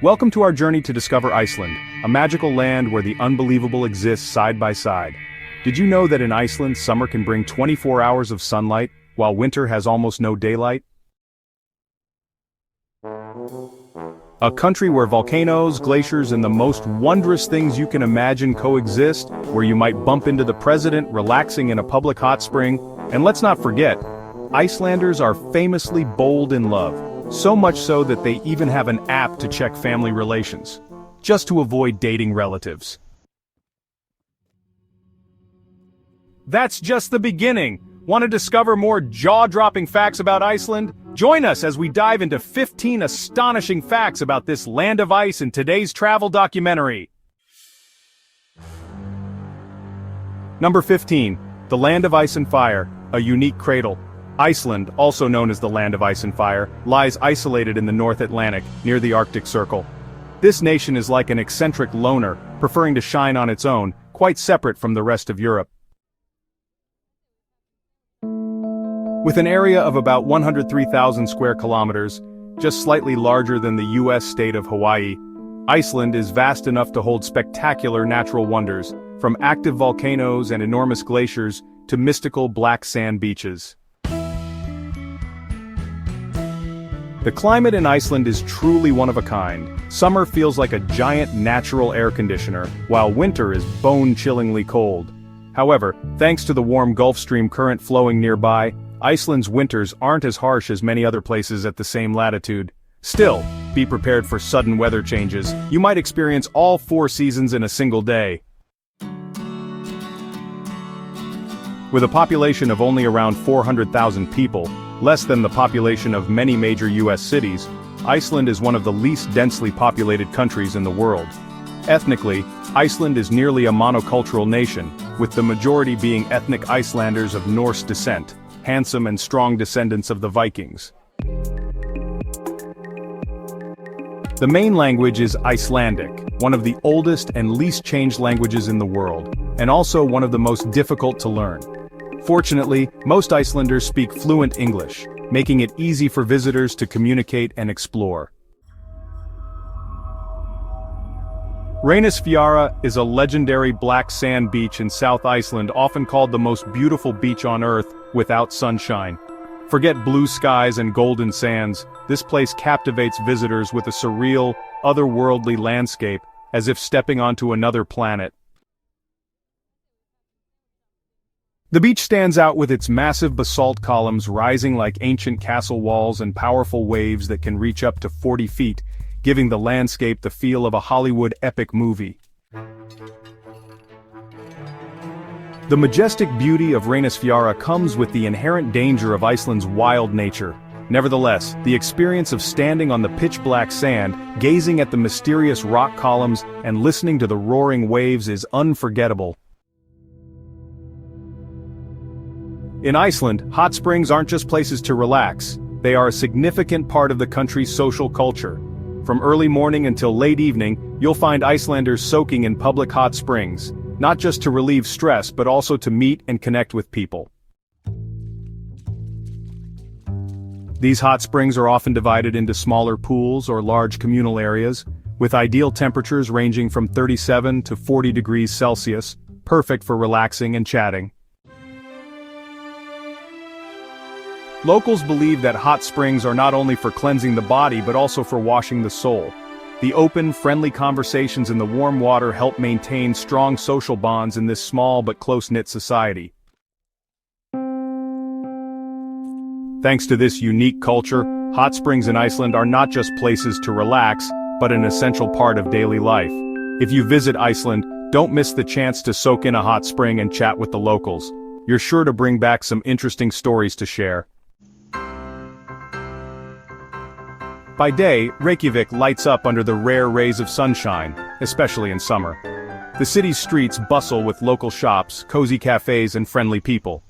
Welcome to our journey to discover Iceland, a magical land where the unbelievable exists side by side. Did you know that in Iceland summer can bring 24 hours of sunlight, while winter has almost no daylight? A country where volcanoes, glaciers, and the most wondrous things you can imagine coexist, where you might bump into the president relaxing in a public hot spring, and let's not forget, Icelanders are famously bold in love, so much so that they even have an app to check family relations, just to avoid dating relatives. That's just the beginning. Want to discover more jaw-dropping facts about Iceland? Join us as we dive into 15 astonishing facts about this land of ice in today's travel documentary. Number 15. The Land of Ice and Fire, a unique cradle. Iceland, also known as the Land of Ice and Fire, lies isolated in the North Atlantic, near the Arctic Circle. This nation is like an eccentric loner, preferring to shine on its own, quite separate from the rest of Europe. With an area of about 103,000 square kilometers, just slightly larger than the US state of Hawaii, Iceland is vast enough to hold spectacular natural wonders, from active volcanoes and enormous glaciers to mystical black sand beaches. The climate in Iceland is truly one of a kind. Summer feels like a giant natural air conditioner, while winter is bone-chillingly cold. However, thanks to the warm Gulf Stream current flowing nearby, Iceland's winters aren't as harsh as many other places at the same latitude. Still, be prepared for sudden weather changes. You might experience all 4 seasons in a single day. With a population of only around 400,000 people, less than the population of many major US cities, Iceland is one of the least densely populated countries in the world. Ethnically, Iceland is nearly a monocultural nation, with the majority being ethnic Icelanders of Norse descent, handsome and strong descendants of the Vikings. The main language is Icelandic, one of the oldest and least changed languages in the world, and also one of the most difficult to learn. Fortunately, most Icelanders speak fluent English, making it easy for visitors to communicate and explore. Reynisfjara is a legendary black sand beach in South Iceland, often called the most beautiful beach on Earth without sunshine. Forget blue skies and golden sands, this place captivates visitors with a surreal, otherworldly landscape, as if stepping onto another planet. The beach stands out with its massive basalt columns rising like ancient castle walls and powerful waves that can reach up to 40 feet, giving the landscape the feel of a Hollywood epic movie. The majestic beauty of Reynisfjara comes with the inherent danger of Iceland's wild nature. Nevertheless, the experience of standing on the pitch-black sand, gazing at the mysterious rock columns, and listening to the roaring waves is unforgettable. In Iceland, hot springs aren't just places to relax, they are a significant part of the country's social culture. From early morning until late evening, you'll find Icelanders soaking in public hot springs, not just to relieve stress but also to meet and connect with people. These hot springs are often divided into smaller pools or large communal areas, with ideal temperatures ranging from 37 to 40 degrees Celsius, perfect for relaxing and chatting. Locals believe that hot springs are not only for cleansing the body but also for washing the soul. The open, friendly conversations in the warm water help maintain strong social bonds in this small but close-knit society. Thanks to this unique culture, hot springs in Iceland are not just places to relax, but an essential part of daily life. If you visit Iceland, don't miss the chance to soak in a hot spring and chat with the locals. You're sure to bring back some interesting stories to share. By day, Reykjavik lights up under the rare rays of sunshine, especially in summer. The city's streets bustle with local shops, cozy cafes, and friendly people.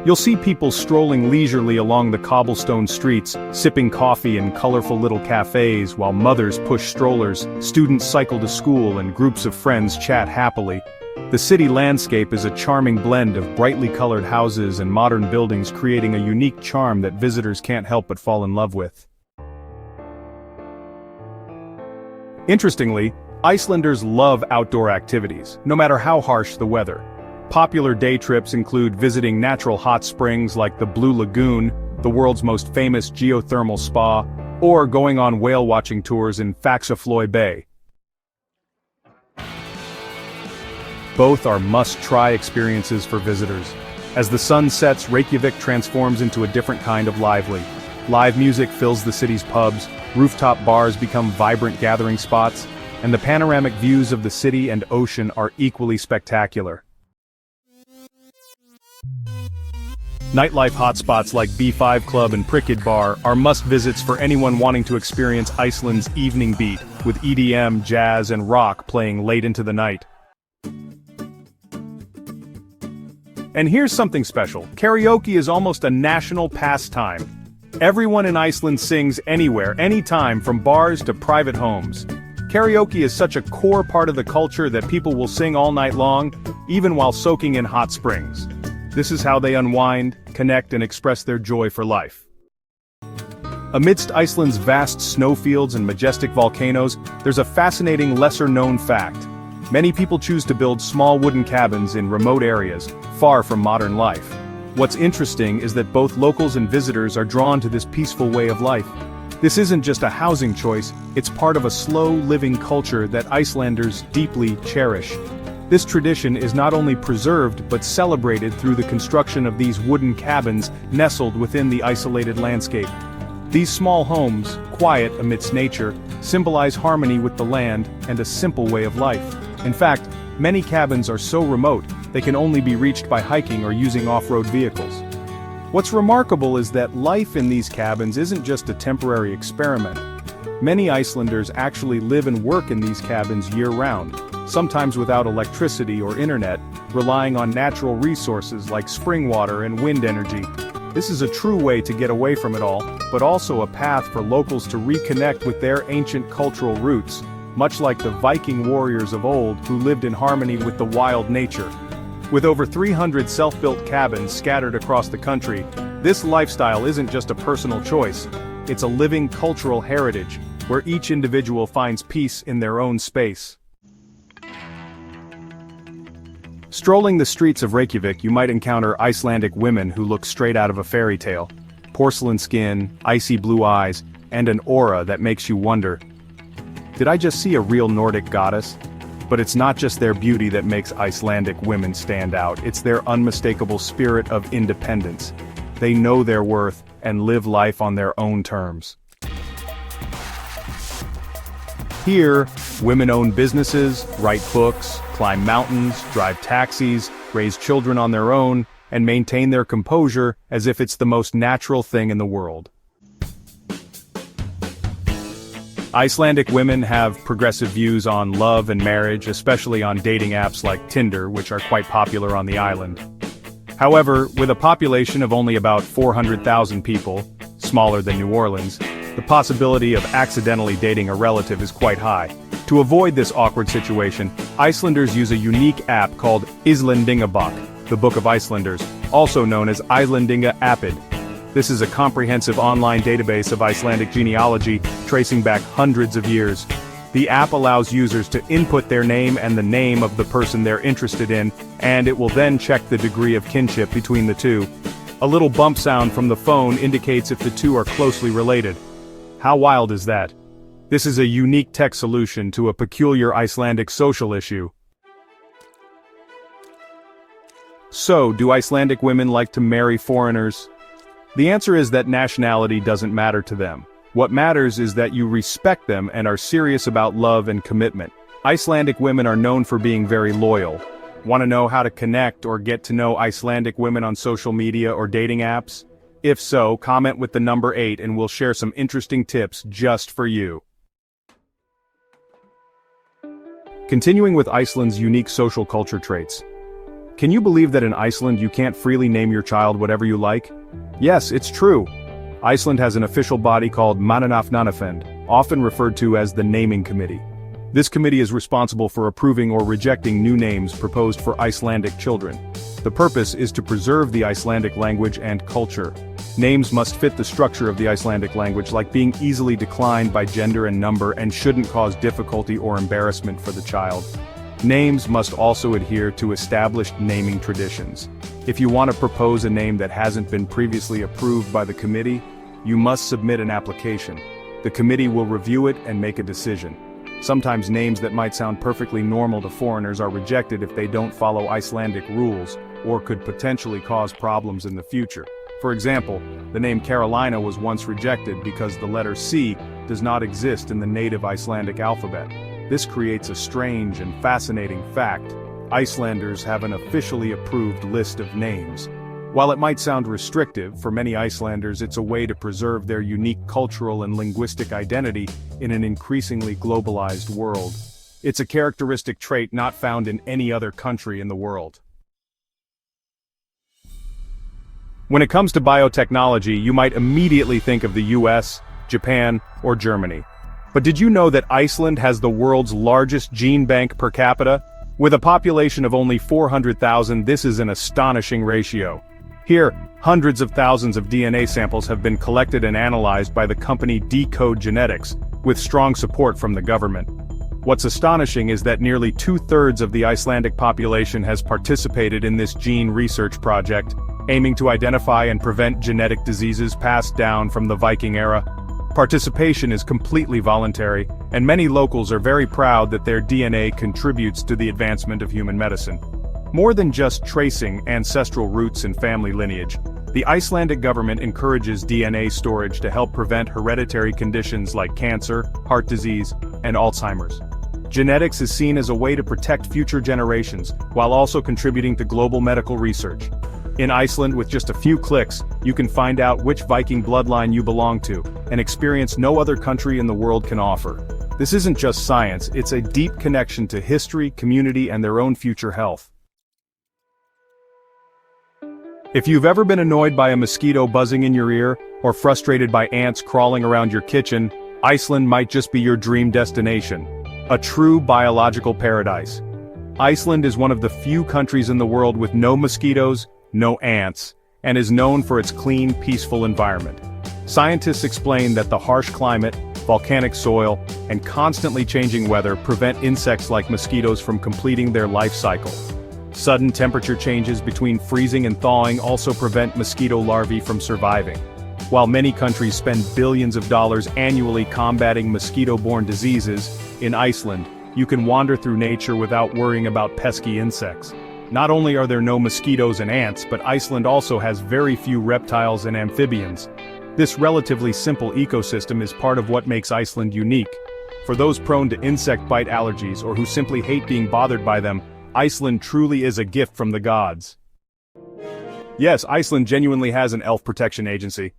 You'll see people strolling leisurely along the cobblestone streets, sipping coffee in colorful little cafes while mothers push strollers, students cycle to school, and groups of friends chat happily. The city landscape is a charming blend of brightly colored houses and modern buildings, creating a unique charm that visitors can't help but fall in love with. Interestingly, Icelanders love outdoor activities, no matter how harsh the weather. Popular day trips include visiting natural hot springs like the Blue Lagoon, the world's most famous geothermal spa, or going on whale-watching tours in Faxaflói Bay. Both are must-try experiences for visitors. As the sun sets, Reykjavik transforms into a different kind of lively. Live music fills the city's pubs, rooftop bars become vibrant gathering spots, and the panoramic views of the city and ocean are equally spectacular. Nightlife hotspots like B5 Club and Prickid Bar are must-visits for anyone wanting to experience Iceland's evening beat, with EDM, jazz, and rock playing late into the night. And here's something special. Karaoke is almost a national pastime. Everyone in Iceland sings anywhere, anytime, from bars to private homes. Karaoke is such a core part of the culture that people will sing all night long, even while soaking in hot springs. This is how they unwind, connect, and express their joy for life. Amidst Iceland's vast snowfields and majestic volcanoes, there's a fascinating lesser-known fact. Many people choose to build small wooden cabins in remote areas, far from modern life. What's interesting is that both locals and visitors are drawn to this peaceful way of life. This isn't just a housing choice, it's part of a slow-living culture that Icelanders deeply cherish. This tradition is not only preserved but celebrated through the construction of these wooden cabins nestled within the isolated landscape. These small homes, quiet amidst nature, symbolize harmony with the land and a simple way of life. In fact, many cabins are so remote, they can only be reached by hiking or using off-road vehicles. What's remarkable is that life in these cabins isn't just a temporary experiment. Many Icelanders actually live and work in these cabins year-round, sometimes without electricity or internet, relying on natural resources like spring water and wind energy. This is a true way to get away from it all, but also a path for locals to reconnect with their ancient cultural roots, much like the Viking warriors of old who lived in harmony with the wild nature. With over 300 self-built cabins scattered across the country, this lifestyle isn't just a personal choice, it's a living cultural heritage, where each individual finds peace in their own space. Strolling the streets of Reykjavik, you might encounter Icelandic women who look straight out of a fairy tale. Porcelain skin, icy blue eyes, and an aura that makes you wonder, did I just see a real Nordic goddess? But it's not just their beauty that makes Icelandic women stand out, it's their unmistakable spirit of independence. They know their worth and live life on their own terms. Here, women own businesses, write books, climb mountains, drive taxis, raise children on their own, and maintain their composure as if it's the most natural thing in the world. Icelandic women have progressive views on love and marriage, especially on dating apps like Tinder, which are quite popular on the island. However, with a population of only about 400,000 people, smaller than New Orleans, the possibility of accidentally dating a relative is quite high. To avoid this awkward situation, Icelanders use a unique app called Icelandingabók, the Book of Icelanders, also known as Icelandinga Appid. This is a comprehensive online database of Icelandic genealogy, tracing back hundreds of years. The app allows users to input their name and the name of the person they're interested in, and it will then check the degree of kinship between the two. A little bump sound from the phone indicates if the two are closely related. How wild is that? This is a unique tech solution to a peculiar Icelandic social issue. So, do Icelandic women like to marry foreigners? The answer is that nationality doesn't matter to them. What matters is that you respect them and are serious about love and commitment. Icelandic women are known for being very loyal. Want to know how to connect or get to know Icelandic women on social media or dating apps? If so, comment with the number 8 and we'll share some interesting tips just for you. Continuing with Iceland's unique social culture traits. Can you believe that in Iceland you can't freely name your child whatever you like? Yes, it's true. Iceland has an official body called Mannanafnanefnd, often referred to as the Naming Committee. This committee is responsible for approving or rejecting new names proposed for Icelandic children. The purpose is to preserve the Icelandic language and culture. Names must fit the structure of the Icelandic language, like being easily declined by gender and number, and shouldn't cause difficulty or embarrassment for the child. Names must also adhere to established naming traditions. If you want to propose a name that hasn't been previously approved by the committee, you must submit an application. The committee will review it and make a decision. Sometimes names that might sound perfectly normal to foreigners are rejected if they don't follow Icelandic rules, or could potentially cause problems in the future. For example, the name Carolina was once rejected because the letter C does not exist in the native Icelandic alphabet. This creates a strange and fascinating fact. Icelanders have an officially approved list of names. While it might sound restrictive, for many Icelanders it's a way to preserve their unique cultural and linguistic identity in an increasingly globalized world. It's a characteristic trait not found in any other country in the world. When it comes to biotechnology, you might immediately think of the US, Japan, or Germany. But did you know that Iceland has the world's largest gene bank per capita? With a population of only 400,000, this is an astonishing ratio. Here, hundreds of thousands of DNA samples have been collected and analyzed by the company Decode Genetics, with strong support from the government. What's astonishing is that nearly 2/3 of the Icelandic population has participated in this gene research project, aiming to identify and prevent genetic diseases passed down from the Viking era. Participation is completely voluntary, and many locals are very proud that their DNA contributes to the advancement of human medicine. More than just tracing ancestral roots and family lineage, the Icelandic government encourages DNA storage to help prevent hereditary conditions like cancer, heart disease, and Alzheimer's. Genetics is seen as a way to protect future generations, while also contributing to global medical research. In Iceland, with just a few clicks, you can find out which Viking bloodline you belong to, an experience no other country in the world can offer. This isn't just science, it's a deep connection to history, community, and their own future health. If you've ever been annoyed by a mosquito buzzing in your ear, or frustrated by ants crawling around your kitchen, Iceland might just be your dream destination. A true biological paradise. Iceland is one of the few countries in the world with no mosquitoes, no ants, and is known for its clean, peaceful environment. Scientists explain that the harsh climate, volcanic soil, and constantly changing weather prevent insects like mosquitoes from completing their life cycle. Sudden temperature changes between freezing and thawing also prevent mosquito larvae from surviving. While many countries spend billions of dollars annually combating mosquito-borne diseases, in Iceland, you can wander through nature without worrying about pesky insects. Not only are there no mosquitoes and ants, but Iceland also has very few reptiles and amphibians. This relatively simple ecosystem is part of what makes Iceland unique. For those prone to insect bite allergies or who simply hate being bothered by them, Iceland truly is a gift from the gods. Yes, Iceland genuinely has an elf protection agency.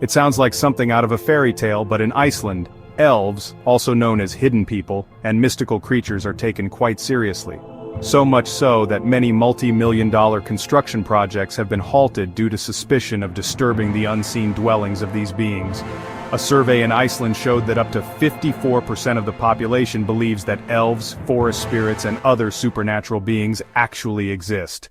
It sounds like something out of a fairy tale, but in Iceland, elves, also known as hidden people, and mystical creatures are taken quite seriously. So much so that many multi-million-dollar construction projects have been halted due to suspicion of disturbing the unseen dwellings of these beings. A survey in Iceland showed that up to 54% of the population believes that elves, forest spirits, and other supernatural beings actually exist.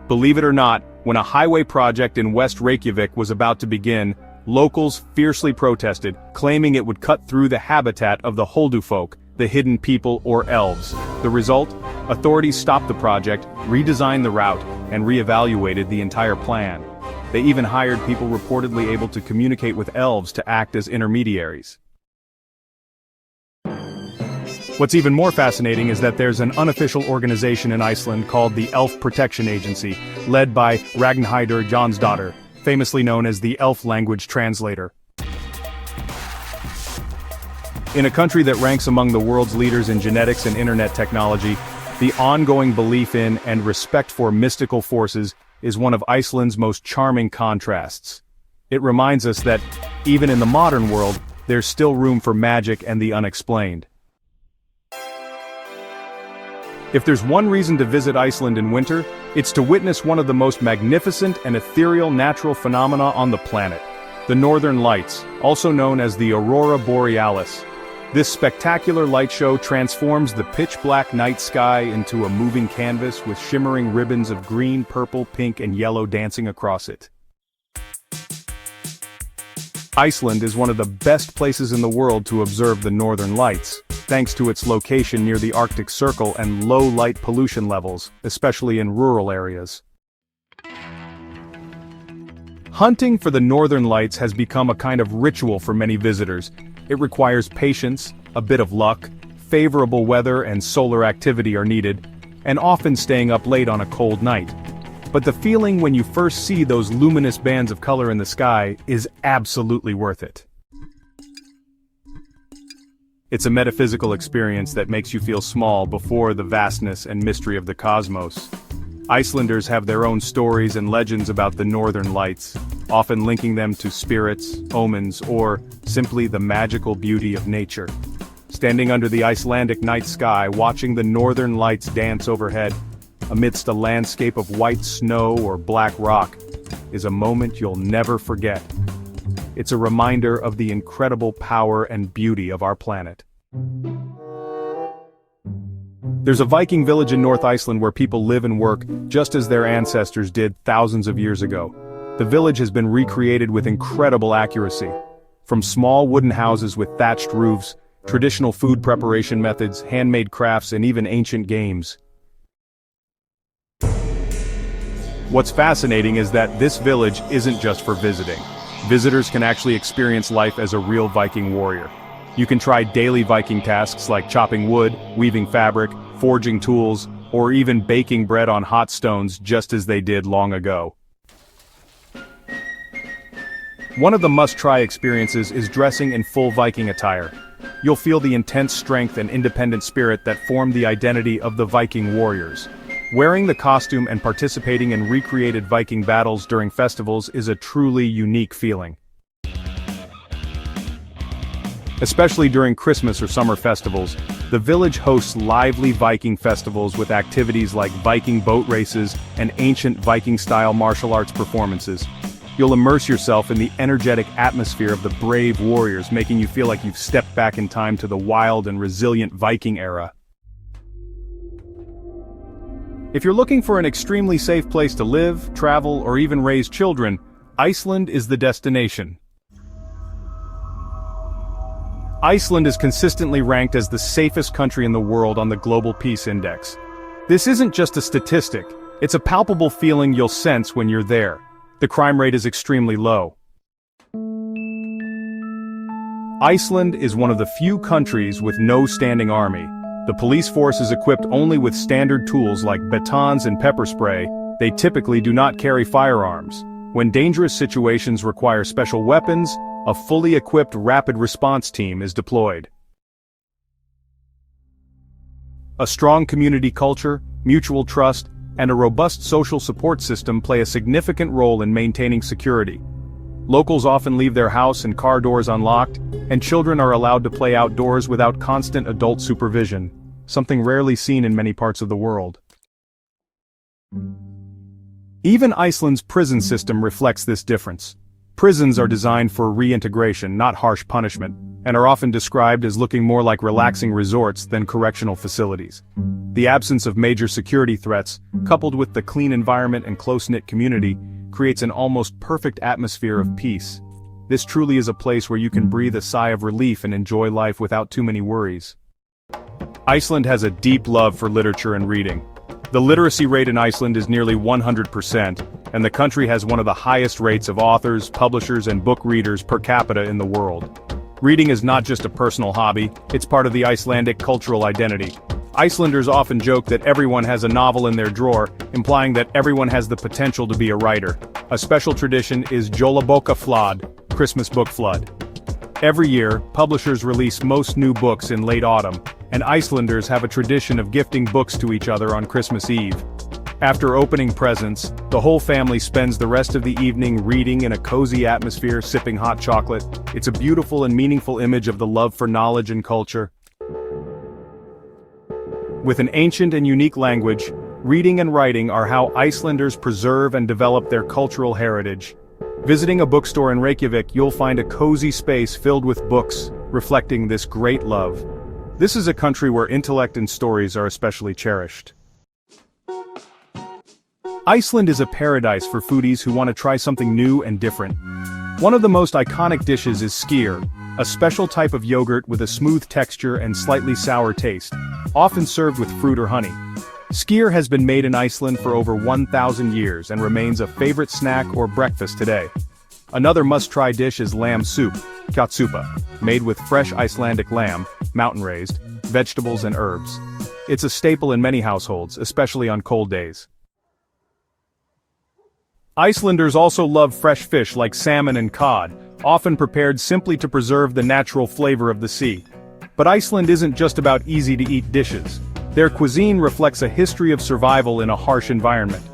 Believe it or not, when a highway project in West Reykjavik was about to begin, locals fiercely protested, claiming it would cut through the habitat of the Holdufolk, the hidden people or elves. The result? Authorities stopped the project, redesigned the route, and re-evaluated the entire plan. They even hired people reportedly able to communicate with elves to act as intermediaries. What's even more fascinating is that there's an unofficial organization in Iceland called the Elf Protection Agency, led by Ragnheiður Jónsdóttir, famously known as the elf language translator. In a country that ranks among the world's leaders in genetics and internet technology, the ongoing belief in and respect for mystical forces is one of Iceland's most charming contrasts. It reminds us that, even in the modern world, there's still room for magic and the unexplained. If there's one reason to visit Iceland in winter, it's to witness one of the most magnificent and ethereal natural phenomena on the planet, the Northern Lights, also known as the Aurora Borealis. This spectacular light show transforms the pitch-black night sky into a moving canvas with shimmering ribbons of green, purple, pink, and yellow dancing across it. Iceland is one of the best places in the world to observe the northern lights, thanks to its location near the Arctic Circle and low light pollution levels, especially in rural areas. Hunting for the northern lights has become a kind of ritual for many visitors. It requires patience, a bit of luck, favorable weather and solar activity are needed, and often staying up late on a cold night. But the feeling when you first see those luminous bands of color in the sky is absolutely worth it. It's a metaphysical experience that makes you feel small before the vastness and mystery of the cosmos. Icelanders have their own stories and legends about the northern lights, often linking them to spirits, omens, or simply the magical beauty of nature. Standing under the Icelandic night sky, watching the northern lights dance overhead, amidst a landscape of white snow or black rock, is a moment you'll never forget. It's a reminder of the incredible power and beauty of our planet. There's a Viking village in North Iceland where people live and work just as their ancestors did thousands of years ago. The village has been recreated with incredible accuracy. From small wooden houses with thatched roofs, traditional food preparation methods, handmade crafts, and even ancient games. What's fascinating is that this village isn't just for visiting. Visitors can actually experience life as a real Viking warrior. You can try daily Viking tasks like chopping wood, weaving fabric, forging tools, or even baking bread on hot stones just as they did long ago. One of the must-try experiences is dressing in full Viking attire. You'll feel the intense strength and independent spirit that form the identity of the Viking warriors. Wearing the costume and participating in recreated Viking battles during festivals is a truly unique feeling. Especially during Christmas or summer festivals, the village hosts lively Viking festivals with activities like Viking boat races and ancient Viking-style martial arts performances. You'll immerse yourself in the energetic atmosphere of the brave warriors, making you feel like you've stepped back in time to the wild and resilient Viking era. If you're looking for an extremely safe place to live, travel, or even raise children, Iceland is the destination. Iceland is consistently ranked as the safest country in the world on the Global Peace Index. This isn't just a statistic, it's a palpable feeling you'll sense when you're there. The crime rate is extremely low. Iceland is one of the few countries with no standing army. The police force is equipped only with standard tools like batons and pepper spray. They typically do not carry firearms. When dangerous situations require special weapons, a fully equipped rapid response team is deployed. A strong community culture, mutual trust, and a robust social support system play a significant role in maintaining security. Locals often leave their house and car doors unlocked, and children are allowed to play outdoors without constant adult supervision, something rarely seen in many parts of the world. Even Iceland's prison system reflects this difference. Prisons are designed for reintegration, not harsh punishment, and are often described as looking more like relaxing resorts than correctional facilities. The absence of major security threats, coupled with the clean environment and close-knit community, creates an almost perfect atmosphere of peace. This truly is a place where you can breathe a sigh of relief and enjoy life without too many worries. Iceland has a deep love for literature and reading. The literacy rate in Iceland is nearly 100%, and the country has one of the highest rates of authors, publishers, and book readers per capita in the world. Reading is not just a personal hobby, it's part of the Icelandic cultural identity. Icelanders often joke that everyone has a novel in their drawer, implying that everyone has the potential to be a writer. A special tradition is Jólabókaflóð, Christmas book flood. Every year, publishers release most new books in late autumn, and Icelanders have a tradition of gifting books to each other on Christmas Eve. After opening presents, the whole family spends the rest of the evening reading in a cozy atmosphere, sipping hot chocolate. It's a beautiful and meaningful image of the love for knowledge and culture. With an ancient and unique language, reading and writing are how Icelanders preserve and develop their cultural heritage. Visiting a bookstore in Reykjavik, you'll find a cozy space filled with books, reflecting this great love. This is a country where intellect and stories are especially cherished. Iceland is a paradise for foodies who want to try something new and different. One of the most iconic dishes is skyr, a special type of yogurt with a smooth texture and slightly sour taste, often served with fruit or honey. Skyr has been made in Iceland for over 1,000 years and remains a favorite snack or breakfast today. Another must-try dish is lamb soup, kjötsúpa, made with fresh Icelandic lamb, mountain-raised, vegetables and herbs. It's a staple in many households, especially on cold days. Icelanders also love fresh fish like salmon and cod, often prepared simply to preserve the natural flavor of the sea. But Iceland isn't just about easy-to-eat dishes. Their cuisine reflects a history of survival in a harsh environment.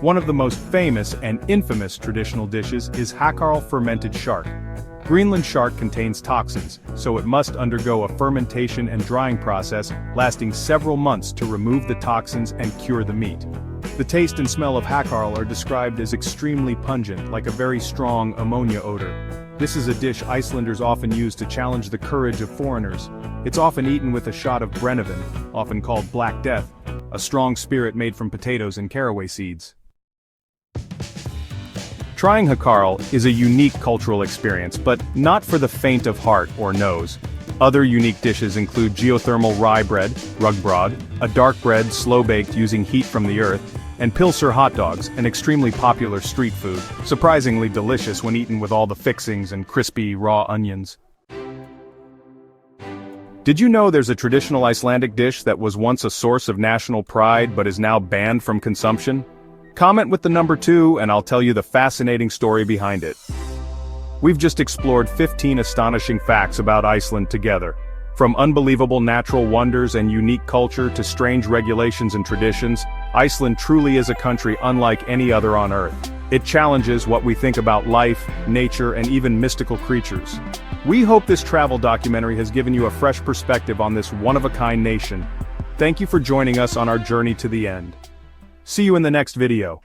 One of the most famous and infamous traditional dishes is hakkarl fermented shark. Greenland shark contains toxins, so it must undergo a fermentation and drying process lasting several months to remove the toxins and cure the meat. The taste and smell of hakkarl are described as extremely pungent, like a very strong ammonia odor. This is a dish Icelanders often use to challenge the courage of foreigners. It's often eaten with a shot of brennivin, often called Black Death, a strong spirit made from potatoes and caraway seeds. Trying hakkarl is a unique cultural experience, but not for the faint of heart or nose. Other unique dishes include geothermal rye bread, rugbrod, a dark bread slow-baked using heat from the earth, and pilsner hot dogs, an extremely popular street food, surprisingly delicious when eaten with all the fixings and crispy, raw onions. Did you know there's a traditional Icelandic dish that was once a source of national pride but is now banned from consumption? Comment with the number 2 and I'll tell you the fascinating story behind it. We've just explored 15 astonishing facts about Iceland together. From unbelievable natural wonders and unique culture to strange regulations and traditions, Iceland truly is a country unlike any other on Earth. It challenges what we think about life, nature, and even mystical creatures. We hope this travel documentary has given you a fresh perspective on this one-of-a-kind nation. Thank you for joining us on our journey to the end. See you in the next video.